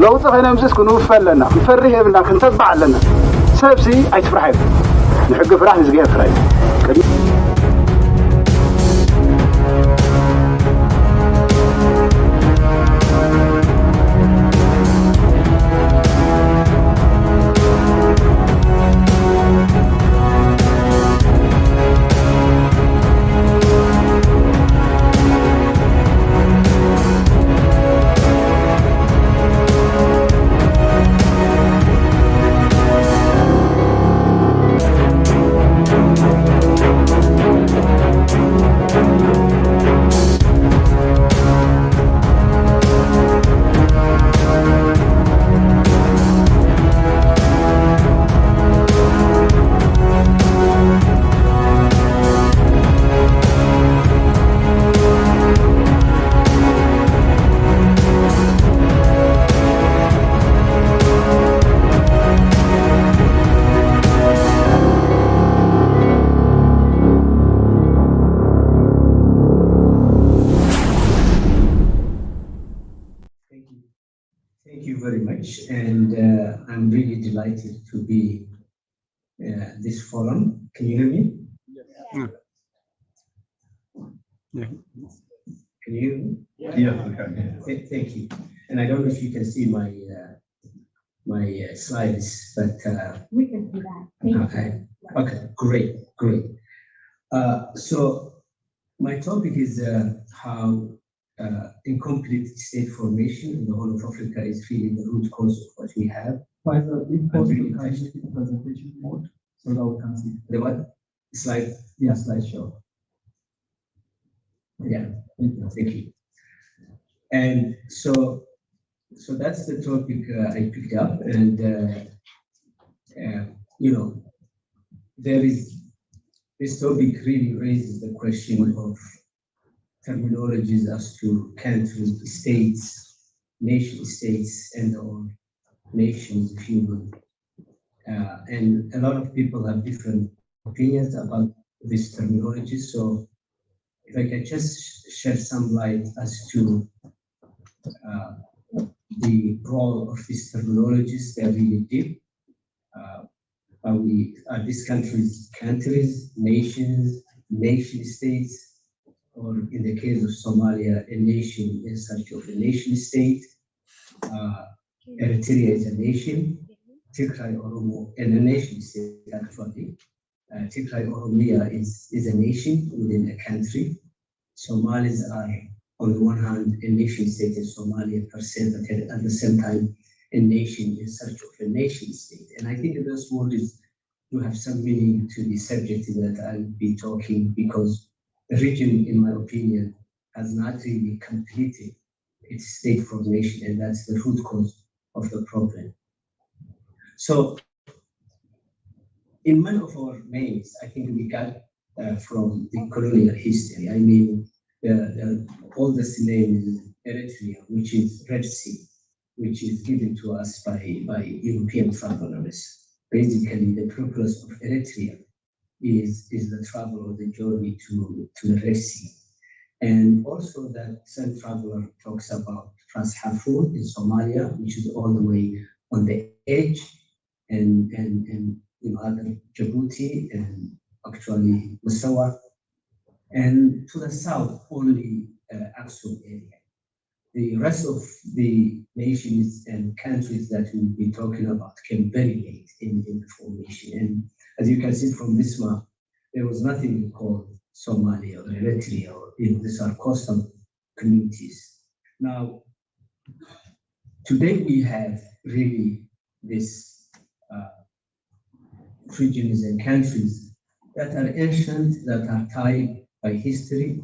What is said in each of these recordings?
لو تخينا مسك نوفر لنا نفرح بنا كنتبع لنا سبسي أي تفرح نحق فرح نزقيها فرح And I'm really delighted to be this forum. Can you hear me? Yeah. Yeah. Can you hear me? Yeah, we can. Thank you. And I don't know if you can see my slides, but we can do that. Thank you. Okay, great. So my topic is how incomplete state formation in the whole of Africa is really the root cause of what we have. Faisal, if possible, can you make the presentation mode so that we can see? The what? Slide? Yeah, slideshow. Yeah, thank you. And so that's the topic I picked up, and this topic really raises the question of terminologies as to countries, states, nation states, and or nations, if you will. And a lot of people have different opinions about this terminology. So if I can just shed some light as to the role of these terminologies, they're really deep. Are these countries, nations, nation states, or in the case of Somalia, a nation in search of a nation state. Eritrea is a nation. Tigray Oromo is a nation state, actually. Tigray Oromia is a nation within a country. Somalis are, on the one hand, a nation state in Somalia per se, but at the same time, a nation in search of a nation state. And I think those words do have some meaning to the subject that I'll be talking, because the region, in my opinion, has not really completed its state formation, and that's the root cause of the problem. So, in one of our names, I think we got from the colonial history. I mean, the oldest name is Eritrea, which is Red Sea, which is given to us by European travelers. Basically, the purpose of Eritrea is the travel or the journey to the Red Sea. And also that some traveler talks about Ras Hafur in Somalia, which is all the way on the edge, and other Djibouti and actually Massawa, and to the south only Aksum area. The rest of the nations and countries that we'll be talking about came very late in the formation. And as you can see from this map, there was nothing called Somalia or Eritrea, or these are coastal communities. Now, today we have really this regions and countries that are ancient, that are tied by history,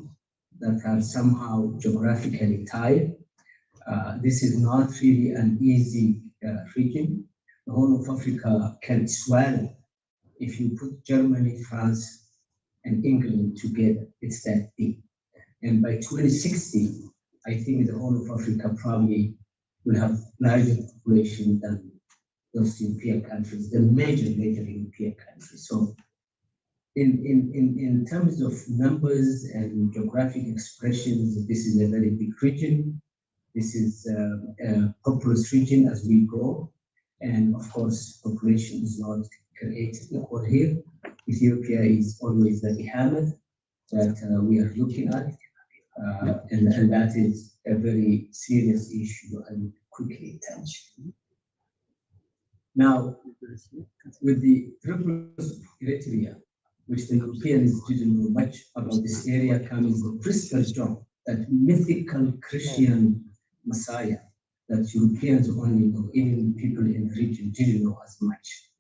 that are somehow geographically tied. This is not really an easy region. The whole of Africa can swallow. If you put Germany, France, and England together, it's that big. And by 2060, I think the whole of Africa probably will have larger population than those European countries, the major European countries. So in terms of numbers and geographic expressions, this is a very big region. This is a populous region as we go, and of course, population is not created equal here. Ethiopia is always the behemoth that we are looking at, and that is a very serious issue I will quickly touch. Now, with the Tripolis of Eritrea, which the Europeans didn't know much about this area, comes the Crystal John, that mythical Christian Messiah that Europeans only know, even people in the region didn't know as much.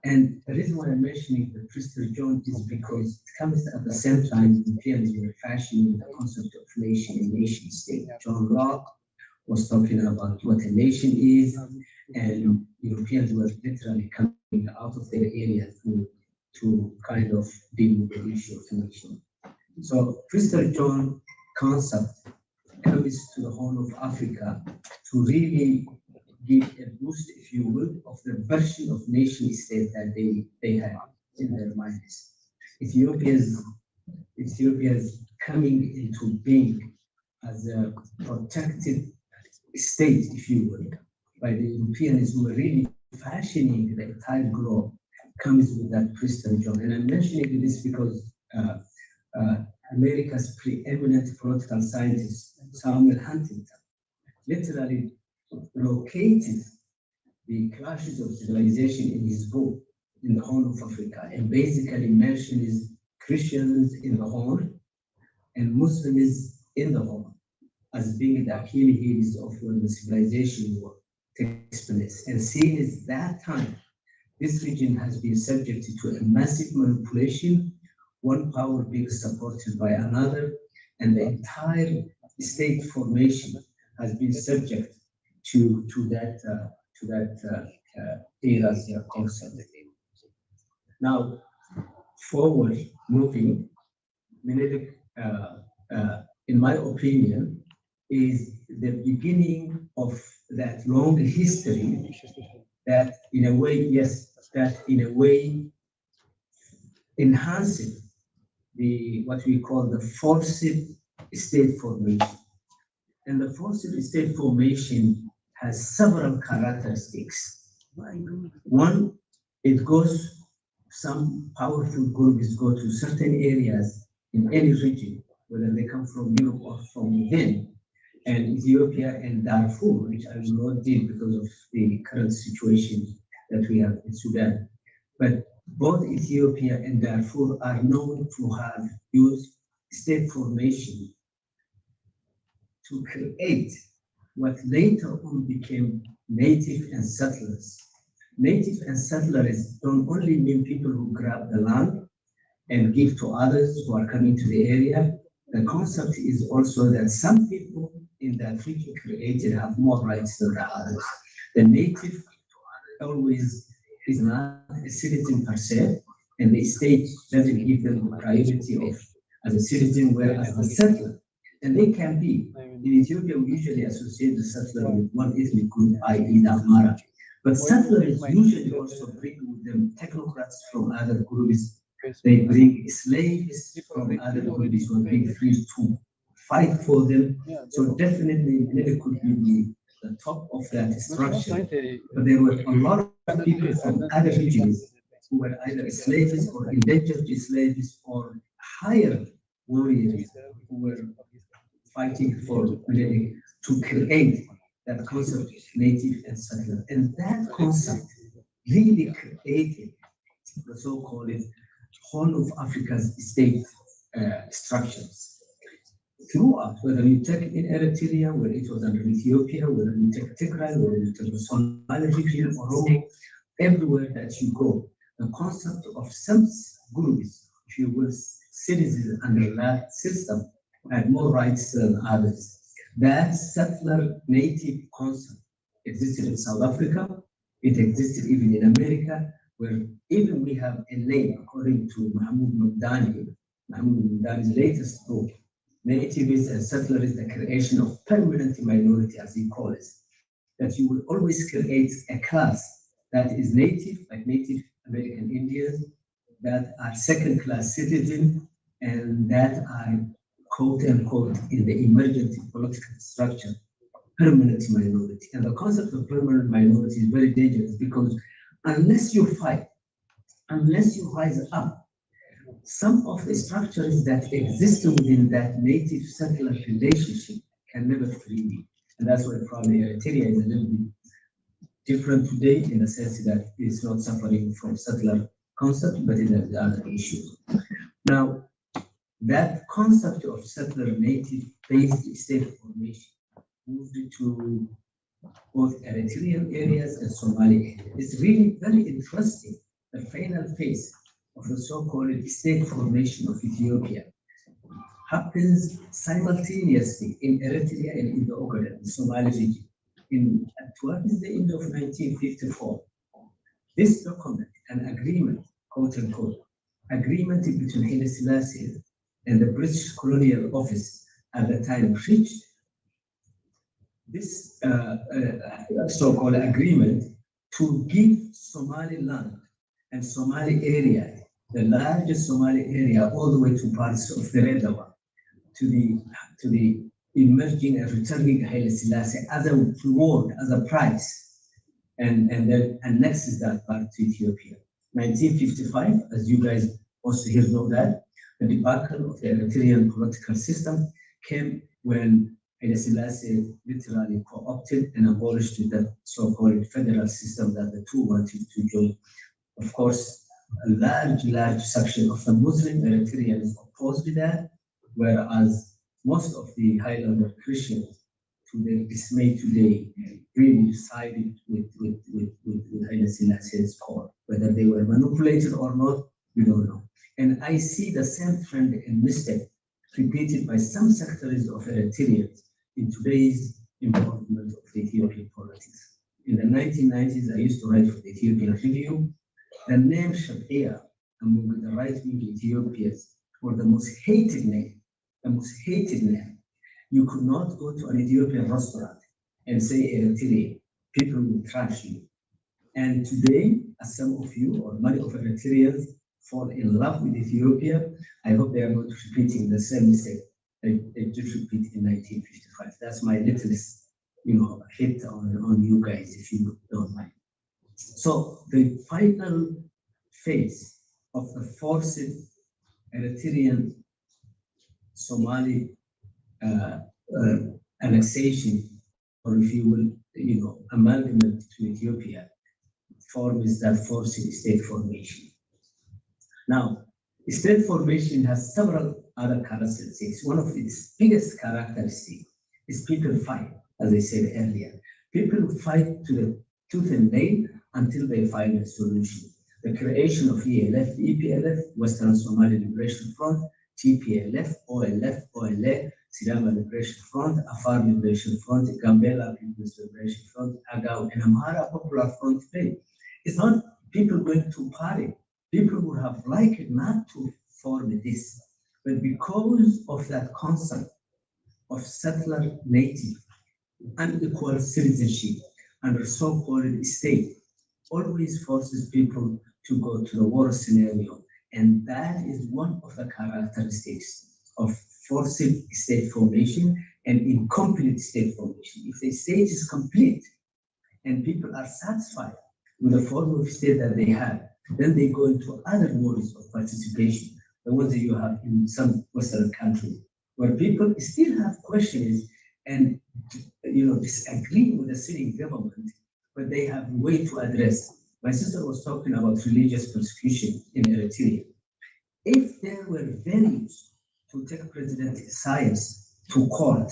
And the reason why I'm mentioning the Crystal John is because it comes at the same time Europeans were fashioning the concept of nation and nation state. John Locke was talking about what a nation is, and Europeans were literally coming out of their area to kind of deal with the issue of nation. So Crystal John concept comes to the Horn of Africa to really give a boost, if you will, of the version of nation state that they have in their minds. Ethiopia's coming into being as a protected state, if you will, by the Europeans who are really fashioning the entire globe, comes with that Crystal John. And I'm mentioning this because America's preeminent political scientist, Samuel Huntington, literally located the clashes of civilization in his book, in the Horn of Africa, and basically mentions Christians in the Horn and Muslims in the Horn as being the Achilles heels of when the civilization war takes place. And since that time, this region has been subjected to a massive manipulation, one power being supported by another, and the entire state formation has been subject to that era's concept. Now, forward moving, Menelik, in my opinion, is the beginning of that long history that in a way, enhances what we call the forced state formation. And the forced state formation has several characteristics. One, some powerful groups go to certain areas in any region, whether they come from Europe or from within, and Ethiopia and Darfur, which I will not deal because of the current situation that we have in Sudan. But both Ethiopia and Darfur are known to have used state formation to create what later on became native and settlers. Native and settlers don't only mean people who grab the land and give to others who are coming to the area. The concept is also that some people in that region created have more rights than the others. The native always is not a citizen per se, and the state doesn't give them the priority of as a citizen, whereas the settler, and they can be. In Ethiopia, we usually associate the settler with one ethnic group, i.e. the Amhara. But settlers usually also bring with them technocrats from other groups. They bring slaves from other groups who are being free to fight for them. So definitely, it could be the top of that structure. But there were a lot of people from other regions who were either slaves or indentured slaves or hired warriors who were fighting to create that concept of native and settler. And that concept really created the so-called Horn of Africa's state structures. Throughout, whether you take in Eritrea, where it was under Ethiopia, whether you take Tigray, whether you take the Somali region, Oromo, everywhere that you go, the concept of some groups, if you will, citizens under that system had more rights than others. That settler native concept existed in South Africa, it existed even in America, where even we have a name according to Mahmoud Mamdani's latest book, Nativism and Settler is the creation of permanent minority, as he calls it. That you will always create a class that is native, like Native American Indians, that are second-class citizens, and that are quote unquote in the emergent political structure permanent minority. And the concept of permanent minority is very dangerous because unless you fight, unless you rise up, some of the structures that exist within that native settler relationship can never free. And that's why probably Eritrea is a little bit different today in the sense that it's not suffering from settler concept, but it has other issues. Now, that concept of settler native-based state formation moved to both Eritrean areas and Somali areas. It's really very interesting, the final phase of the so-called state formation of Ethiopia happens simultaneously in Eritrea and in the Ogaden, the Somali region, towards the end of 1954. This document, an agreement, quote unquote, agreement between Haile Selassie and the British Colonial Office at the time reached this so-called agreement to give Somaliland and Somali area, the largest Somali area, all the way to parts of the Redawa, to the emerging and returning Haile Selassie as a reward, as a prize, and then annexes that part to Ethiopia. 1955, as you guys also here know that, the debacle of the Eritrean political system came when Haile Selassie literally co-opted and abolished the so-called federal system that the two wanted to join. Of course, a large section of the Muslim Eritreans opposed that, whereas most of the Highlander Christians, to their dismay today, really sided with Haile Selassie's cause. Whether they were manipulated or not, we don't know. And I see the same trend and mistake repeated by some sectors of Eritreans in today's involvement of Ethiopian politics. In the 1990s, I used to write for the Ethiopian Review. The name Shabia among the right-wing Ethiopians were the most hated name, the most hated name. You could not go to an Ethiopian restaurant and say Eritrea. People will trash you. And today, as some of you or many of Eritreans fall in love with Ethiopia, I hope they are not repeating the same mistake they did repeat in 1955. That's my little, hit on you guys, if you don't mind. So the final phase of the forced Eritrean Somali annexation, or if you will, amalgamate to Ethiopia, forms that forced state formation. Now, state formation has several other characteristics. One of its biggest characteristics is people fight, as I said earlier. People fight to the tooth and nail until they find a solution. The creation of ELF, EPLF, Western Somali Liberation Front, TPLF, OLF, OLA, Sidama Liberation Front, Afar Liberation Front, Gambela People's Liberation Front, Agaw, and Amhara Popular Front today. It's not people going to party. People would have liked not to form this, but because of that concept of settler native, unequal citizenship, and a so-called state, always forces people to go to the war scenario. And that is one of the characteristics of forced state formation and incomplete state formation. If the state is complete and people are satisfied with the form of state that they have, then they go into other modes of participation, the ones that you have in some Western countries, where people still have questions and disagree with the sitting government, but they have a way to address. My sister was talking about religious persecution in Eritrea. If there were venues to take President Isaias to court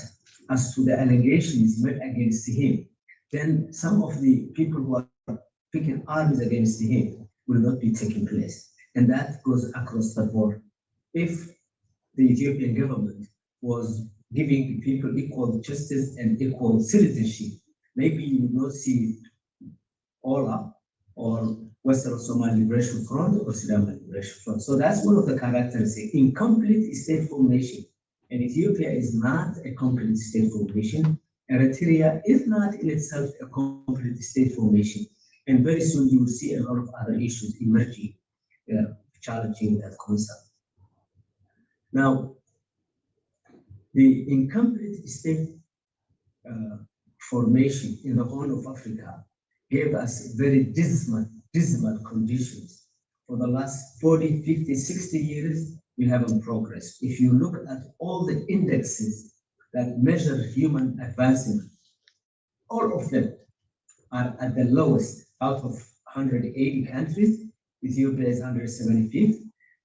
as to the allegations made against him, then some of the people who are picking arms against him will not be taking place. And that goes across the board. If the Ethiopian government was giving people equal justice and equal citizenship, maybe you would not see OLA or Western Somali Liberation Front or Sidama Liberation Front. So that's one of the characteristics. Incomplete state formation. And Ethiopia is not a complete state formation. Eritrea is not in itself a complete state formation. And very soon you will see a lot of other issues emerging, challenging that concept. Now, the incomplete state formation in the Horn of Africa gave us very dismal conditions. For the last 40, 50, 60 years, we haven't progressed. If you look at all the indexes that measure human advancement, all of them are at the lowest out of 180 countries. Ethiopia is 175th,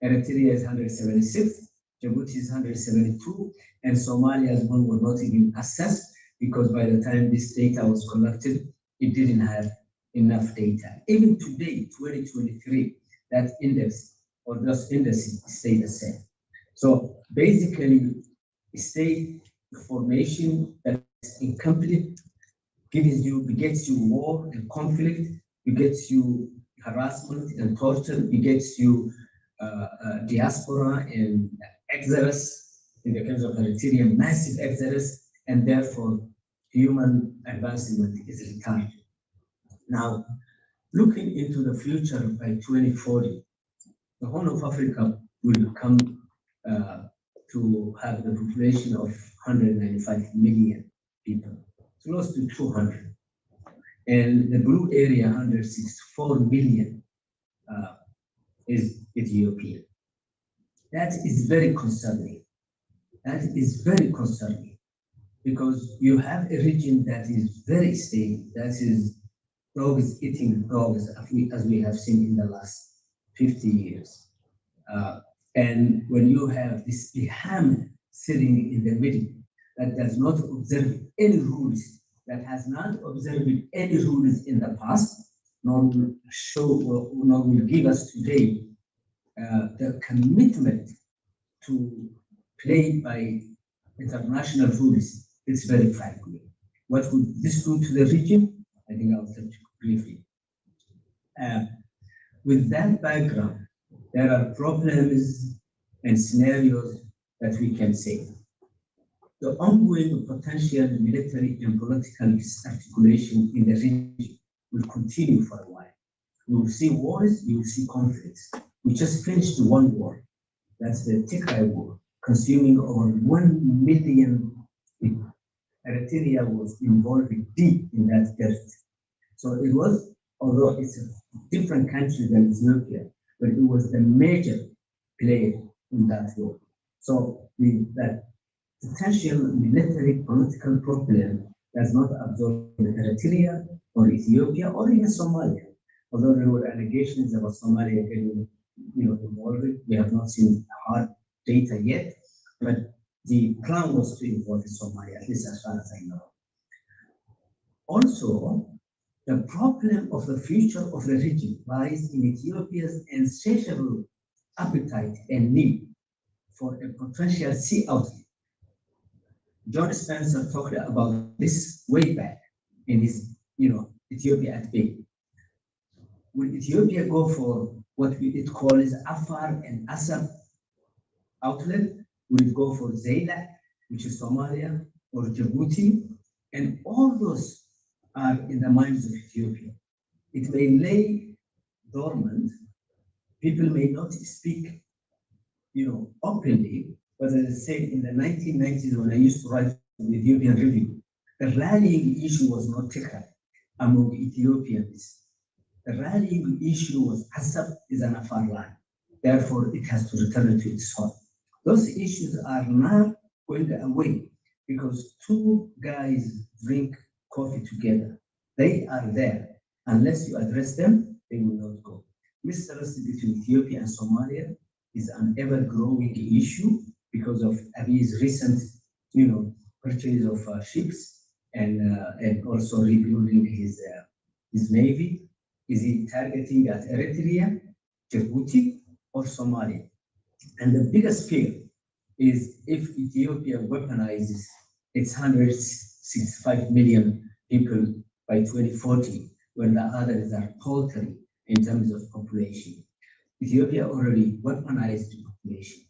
Eritrea is 176th, Djibouti is 172, and Somalia, as one will not even assess, because by the time this data was collected, it didn't have enough data. Even today, 2023, that index or those indices stay the same. So basically, state formation that is incomplete begets you war and conflict, begets you harassment and torture, begets you diaspora and exodus. In the case of Eritrea, massive exodus, and therefore human advancement is retarded. Now, looking into the future by 2040, the Horn of Africa will come to have the population of 195 million people, close to 200. And the blue area, 164 million, is Ethiopia. That is very concerning. That is very concerning, because you have a region that is very stable, that is dogs eating dogs, as we have seen in the last 50 years. And when you have this behemoth sitting in the middle that does not observe any rules, that has not observed any rules in the past, nor will show, nor will give us today the commitment to play by international rules, it's very frightening. What would this do to the region? I think I'll touch briefly. With that background, there are problems and scenarios that we can say. The ongoing potential military and political articulation in the region will continue for a while. We will see wars, you will see conflicts. We just finished one war. That's the Tigray War, consuming over 1 million people. Eritrea was involved deep in that dirt. So it was, although it's a different country than Ethiopia, but it was the major player in that war. So that potential military political problem does not absorb Eritrea or Ethiopia or even Somalia. Although there were allegations about Somalia getting involved, we have not seen hard data yet, but the plan was to involve Somalia, at least as far as I know. Also, the problem of the future of the region lies in Ethiopia's insatiable appetite and need for a potential sea outlet. John Spencer talked about this way back in his, Ethiopia at Bay. Will Ethiopia go for what it calls Afar and Assab outlet? Will it go for Zayla, which is Somalia, or Djibouti? And all those are in the minds of Ethiopia. It may lay dormant. People may not speak, openly. But as I said, in the 1990s, when I used to write the Ethiopian Review, the rallying issue was not Tigray among Ethiopians. The rallying issue was Assab is an Afar land. Therefore, it has to return to its home. Those issues are not going away because two guys drink coffee together. They are there. Unless you address them, they will not go. Mistrust between Ethiopia and Somalia is an ever-growing issue because of Abiy's recent, purchase of ships and also rebuilding his navy. Is he targeting at Eritrea, Djibouti, or Somalia? And the biggest fear is if Ethiopia weaponizes its 165 million people by 2040, when the others are paltry in terms of population. Ethiopia already weaponized the population.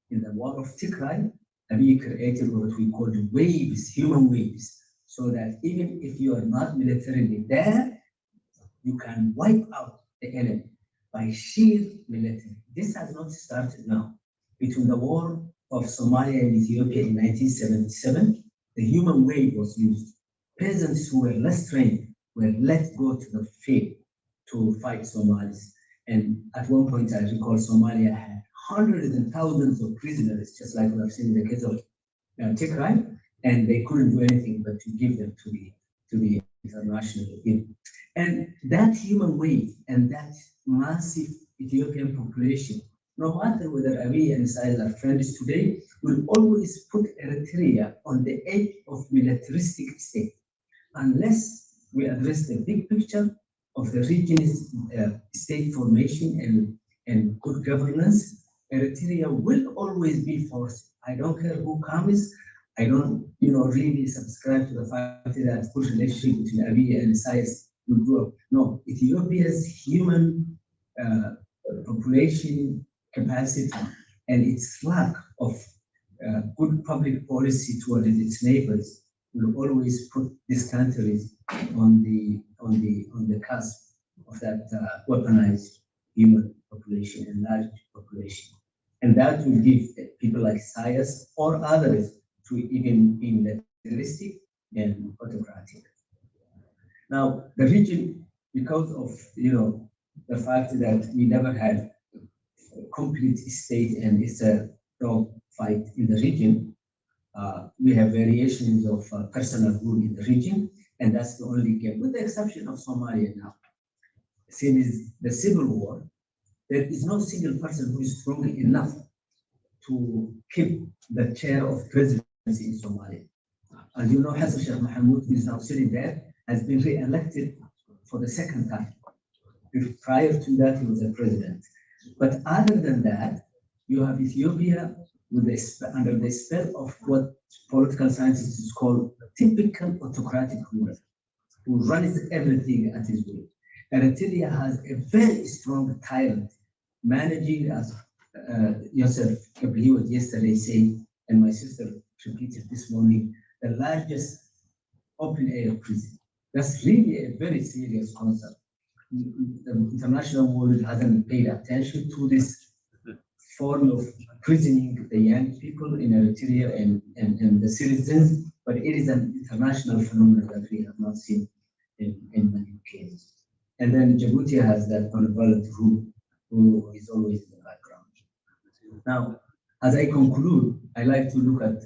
In the war of Tigray, Abiy created what we call waves, human waves, so that even if you are not militarily there, you can wipe out the enemy by sheer military. This has not started now. Between the war of Somalia and Ethiopia in 1977, the human wave was used. peasants who were less trained were let go to the field to fight Somalis. And at one point, I recall Somalia had hundreds and thousands of prisoners, just like we have seen in the case of Tigray, and they couldn't do anything but to give them to the international community. And that human weight and that massive Ethiopian population, no matter whether Abiy and Isaiah are friends today, will always put Eritrea on the edge of militaristic state. Unless we address the big picture of the region's state formation and good governance, Eritrea will always be forced. I don't care who comes. I don't, really subscribe to the fact that good relationship between Abiy and Isaias will grow. No, Ethiopia's human population capacity and its lack of good public policy toward its neighbors will always put these countries on the cusp of that weaponized human population and large population. And that will give people like Isaias or others to even be militaristic and autocratic. Now, the region, because of the fact that we never had a complete state and it's a dog fight in the region, we have variations of personal rule in the region, and that's the only game, with the exception of Somalia now. Since the civil war, there is no single person who is strong enough to keep the chair of presidency in Somalia. As you know, Hassan Sheikh Mohamud, who is now sitting there, has been re-elected for the second time. Prior to that, he was a president. But other than that, you have Ethiopia under the spell of what political scientists call typical autocratic ruler, who runs everything at his will. Eritrea has a very strong tyrant managing, as Yosef Gabriel yesterday said, and my sister repeated this morning, the largest open-air prison. That's really a very serious concept. The international world hasn't paid attention to this form of prisoning the young people in Eritrea and the citizens, but it is an international phenomenon that we have not seen in many cases. And then Djibouti has that benevolent rule who is always in the background. Now, as I conclude, I like to look at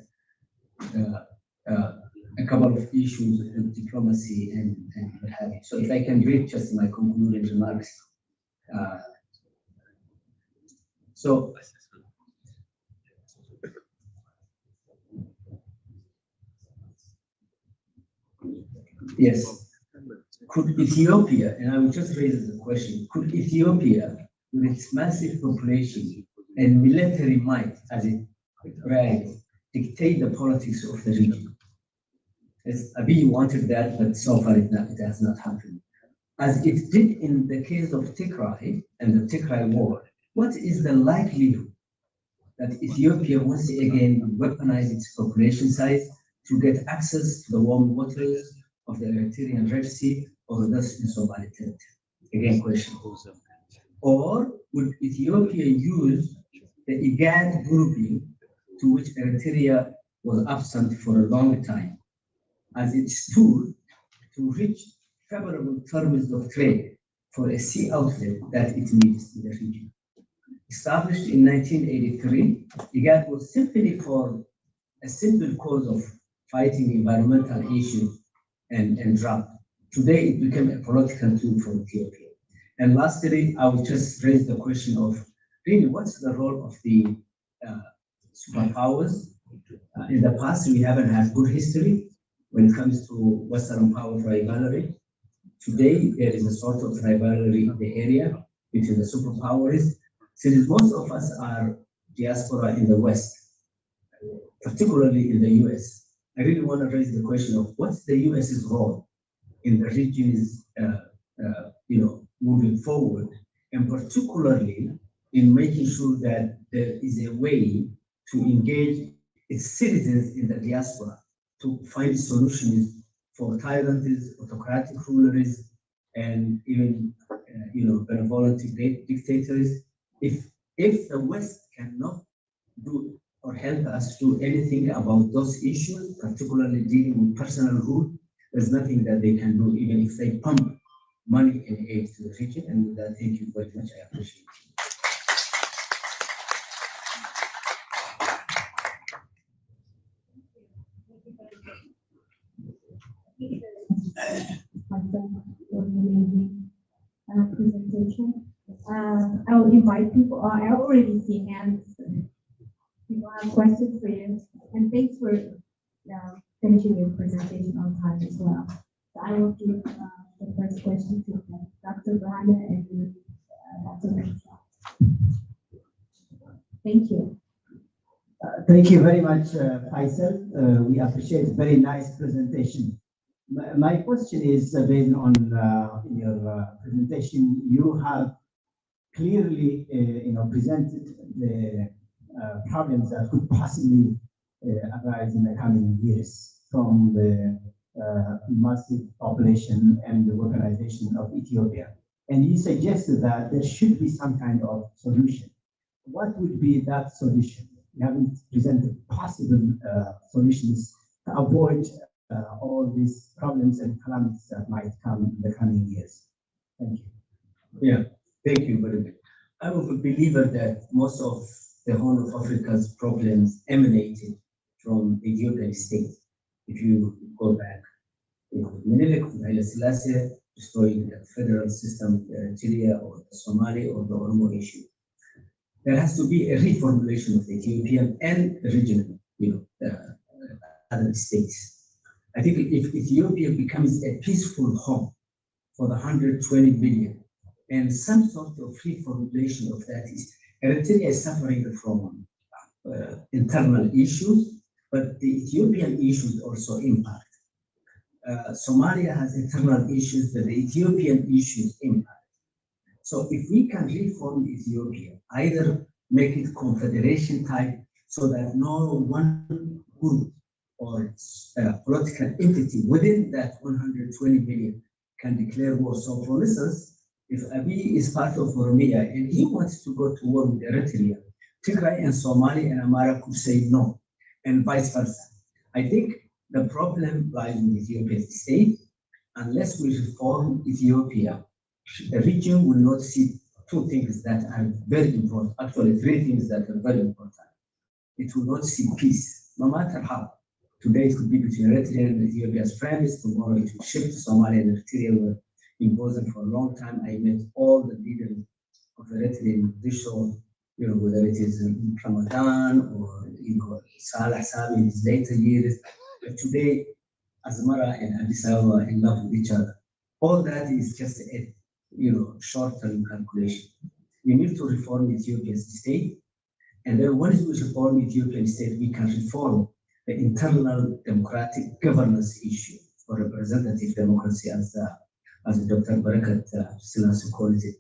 a couple of issues with diplomacy and what have you. So if I can read just my concluding remarks. Yes, could Ethiopia, and I will just raise the question, could Ethiopia, with its massive population and military might as it brags, dictate the politics of the region? As Abiy wanted that, but so far it has not happened. As it did in the case of Tigray and the Tigray war, what is the likelihood that Ethiopia once again weaponize its population size to get access to the warm waters of the Eritrean Red Sea or thus in Somali territory? Again, question. Or would Ethiopia use the IGAD grouping to which Eritrea was absent for a long time as its tool to reach favorable terms of trade for a sea outlet that it needs in the region? Established in 1983, IGAD was simply for a simple cause of fighting environmental issues and drought. Today, it became a political tool for Ethiopia. And lastly, I will just raise the question of really what's the role of the superpowers? In the past, we haven't had good history when it comes to Western power rivalry. Today, there is a sort of rivalry in the area between the superpowers. Since most of us are diaspora in the West, particularly in the US, I really want to raise the question of what's the US's role in the region's, moving forward, and particularly in making sure that there is a way to engage its citizens in the diaspora to find solutions for tyrants, autocratic rulers, and even, benevolent dictators. If the West cannot do or help us do anything about those issues, particularly dealing with personal rule, There's nothing that they can do, even if they pump money and aid to the region. And with that, thank you very much. I appreciate it. Presentation. I will invite people. I already see hands. People have questions for you, and thanks for finishing your presentation on time as well. So I will give the first question to Dr. Brana and Dr. Mesa. Thank you. Thank you very much, Faisal. We appreciate very nice presentation. My question is based on your presentation. You have clearly, presented the problems that could possibly arise in the coming years from the massive population and the urbanization of Ethiopia. And you suggested that there should be some kind of solution. What would be that solution? You haven't presented possible solutions to avoid all these problems and calamities that might come in the coming years. Thank you. Yeah, thank you very much. I'm a believer that most of the Horn of Africa's problems emanated from the Ethiopian state. If you go back, Menelik, Haile Selassie, destroying the federal system, Eritrea or the Somali or the Oromo issue. There has to be a reformulation of the Ethiopian and the regional, other states. I think if Ethiopia becomes a peaceful home for the 120 million, and some sort of reformulation of that is, Eritrea is suffering from internal issues, but the Ethiopian issues also impact. Somalia has internal issues, but the Ethiopian issues impact. So if we can reform Ethiopia, either make it confederation type so that no one group or political entity within that 120 million can declare war. So for instance, if Abiy is part of Oromia and he wants to go to war with Eritrea, Tigray and Somali and Amara could say no, and vice versa. I think the problem lies with Ethiopia's state. Unless we reform Ethiopia, the region will not see two things that are very important, actually three things that are very important. It will not see peace, no matter how. Today it could be between Eritrea and Ethiopia's friends, tomorrow it will shift to Somalia and Eritrea were imposing for a long time. I met all the leaders of Eritrea in Bishop, whether it is in Ramadan or Salah Sami in his later years. But today, Asmara and Addis Ababa are in love with each other. All that is just a short-term calculation. We need to reform Ethiopia's state, and then once we reform Ethiopian state, we can reform the internal democratic governance issue for representative democracy, as Dr. Barakat Selassie called it.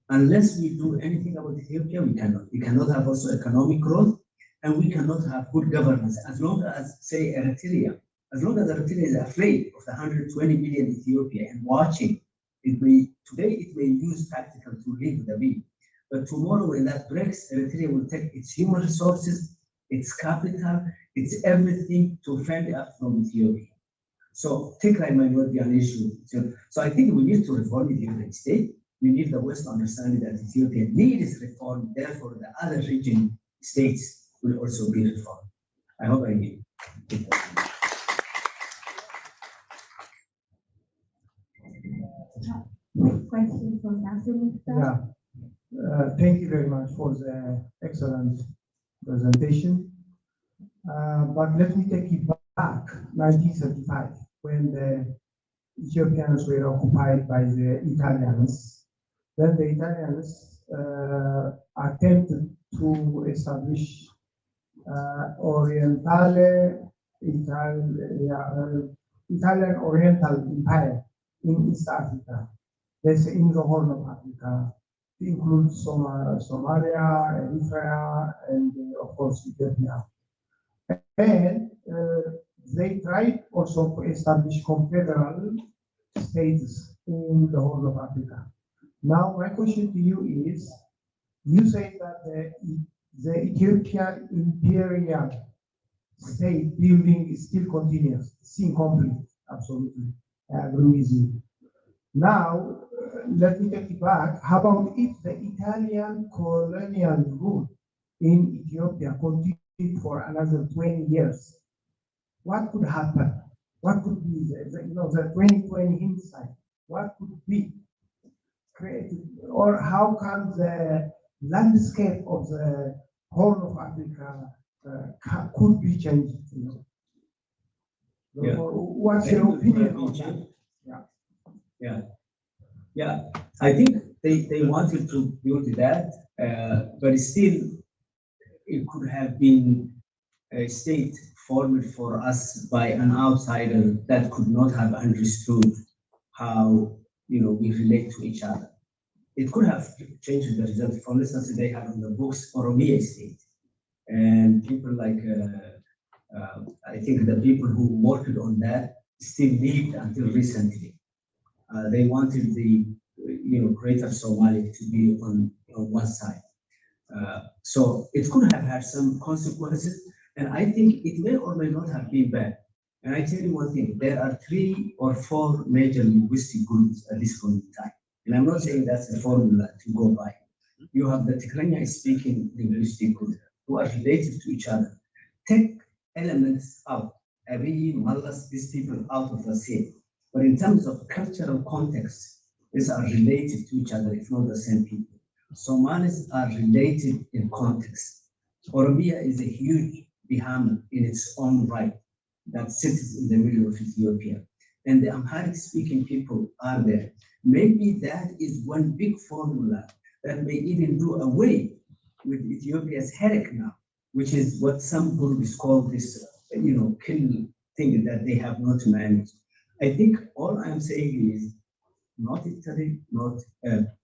Unless we do anything about Ethiopia, we cannot. We cannot have also economic growth, and we cannot have good governance as long as, say, Eritrea. As long as Eritrea is afraid of the 120 million Ethiopia and watching, today it may use tactical to leave the bill. But tomorrow when that breaks, Eritrea will take its human resources, its capital, its everything to fend up from Ethiopia. So Tigray might not be an issue. So I think we need to reform the Ethiopian state. We need the West understanding that Ethiopia needs reform, therefore the other region states will also be reformed. I hope I did. Next question from Dr. Mesa. Thank you very much for the excellent presentation. But let me take you back, 1935, when the Ethiopians were occupied by the Italians. Then the Italians attempted to establish Italian Oriental Empire in East Africa. That's in the Horn of Africa. It includes Somalia, Eritrea, and of course Ethiopia. And they tried also to establish confederal states in the Horn of Africa. Now, my question to you is, you say that the Ethiopian imperial state building is still continuous, it's incomplete. Absolutely. I agree with you. Now, let me take it back. How about if the Italian colonial rule in Ethiopia continued for another 20 years? What could happen? What could be the 2020 hindsight? What could be created? Or how can the landscape of the Horn of Africa could be changed? Yeah. What's your opinion on that? Yeah, I think they wanted to build that, but still it could have been a state formed for us by an outsider that could not have understood how we relate to each other. It could have changed the result. For instance, they have in the books Oromia state, and people like I think the people who worked on that still lived until recently. They wanted the greater Somalia to be on one side. So it could have had some consequences, and I think it may or may not have been bad. And I tell you one thing, there are 3 or 4 major linguistic groups at this point in time. And I'm not saying that's the formula to go by. You have the Tigrinya speaking linguistic group who are related to each other. Take elements out, Abi, Mallas, these people out of the same. But in terms of cultural context, these are related to each other, if not the same people. Somalis are related in context. Oromia is a huge behemoth in its own right that sits in the middle of Ethiopia. And the Amharic speaking people are there. Maybe that is one big formula that may even do away with Ethiopia's headache now, which is what some groups call this, kill thing that they have not managed. I think all I'm saying is not Italy, not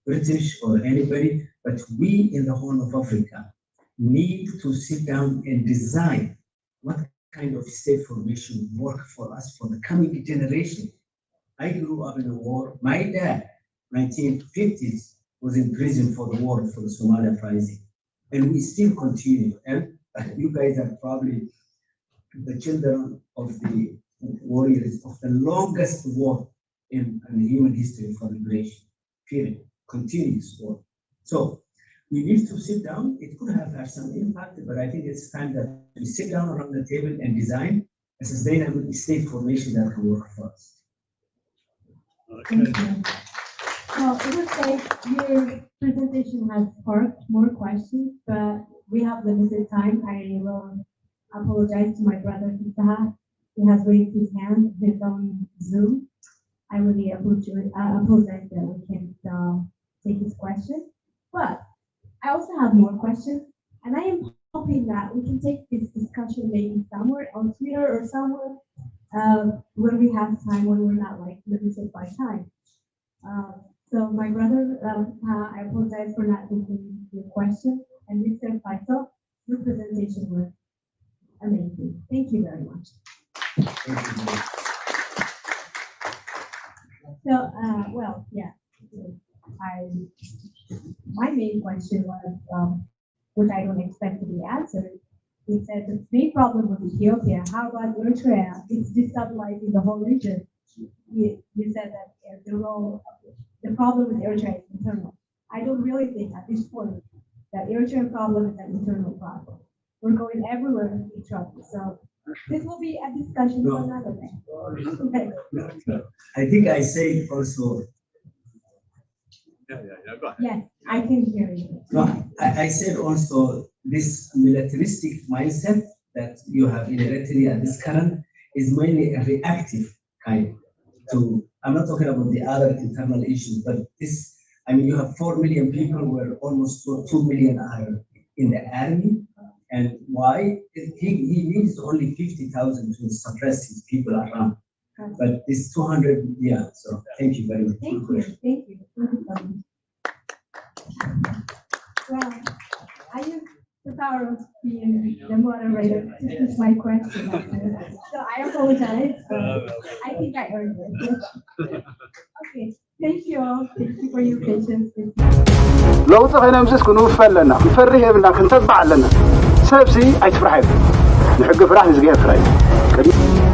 British or anybody, but we in the Horn of Africa need to sit down and design what kind of state formation work for us for the coming generation. I grew up in a war. My dad, 1950s, was in prison for the war for the Somalia uprising. And we still continue. And you guys are probably the children of the warriors of the longest war in human history for liberation, period, continuous war. So we need to sit down. It could have had some impact, but I think it's time that we sit down around the table and design a sustainable state formation that can work for us. Thank you. Well, it looks like your presentation has sparked more questions, but we have limited time. I will apologize to my brother Faisal. He has raised his hand. He's on Zoom. I really apologize that we can't take his question. But I also have more questions, and I am hoping that we can take this discussion maybe somewhere on Twitter or somewhere when we have time, when we're not limited by time. So my brother, I apologize for not taking your question. And Mr. Faisal, your presentation was amazing. Thank you very much. So, well, yeah, my main question was, which I don't expect to be answered. He said the main problem with Ethiopia, how about Eritrea? It's destabilizing the whole region. You said that the problem with Eritrea is internal. I don't really think at this point that Eritrean problem is an internal problem. We're going everywhere in trouble. So this will be a discussion for another day. I think I say also. Go ahead. Yes, I can hear you. No, I said also this militaristic mindset that you have in Eritrea at this current is mainly a reactive kind to, I'm not talking about the other internal issues, but this, I mean, you have 4 million people where almost 2 million are in the army. And why? He needs only 50,000 to suppress his people around. But it's 200, yeah. So thank you very much. Thank you. Well, I use the power of being the moderator to finish my question. So I apologize. I think I earned it. Okay, thank you all. Thank you for your patience. لو تغينا مزيس كنو فلنا نفريه بنا كنتبع لنا سبسي أي تفرحي نحق فرح نزقيها فرحي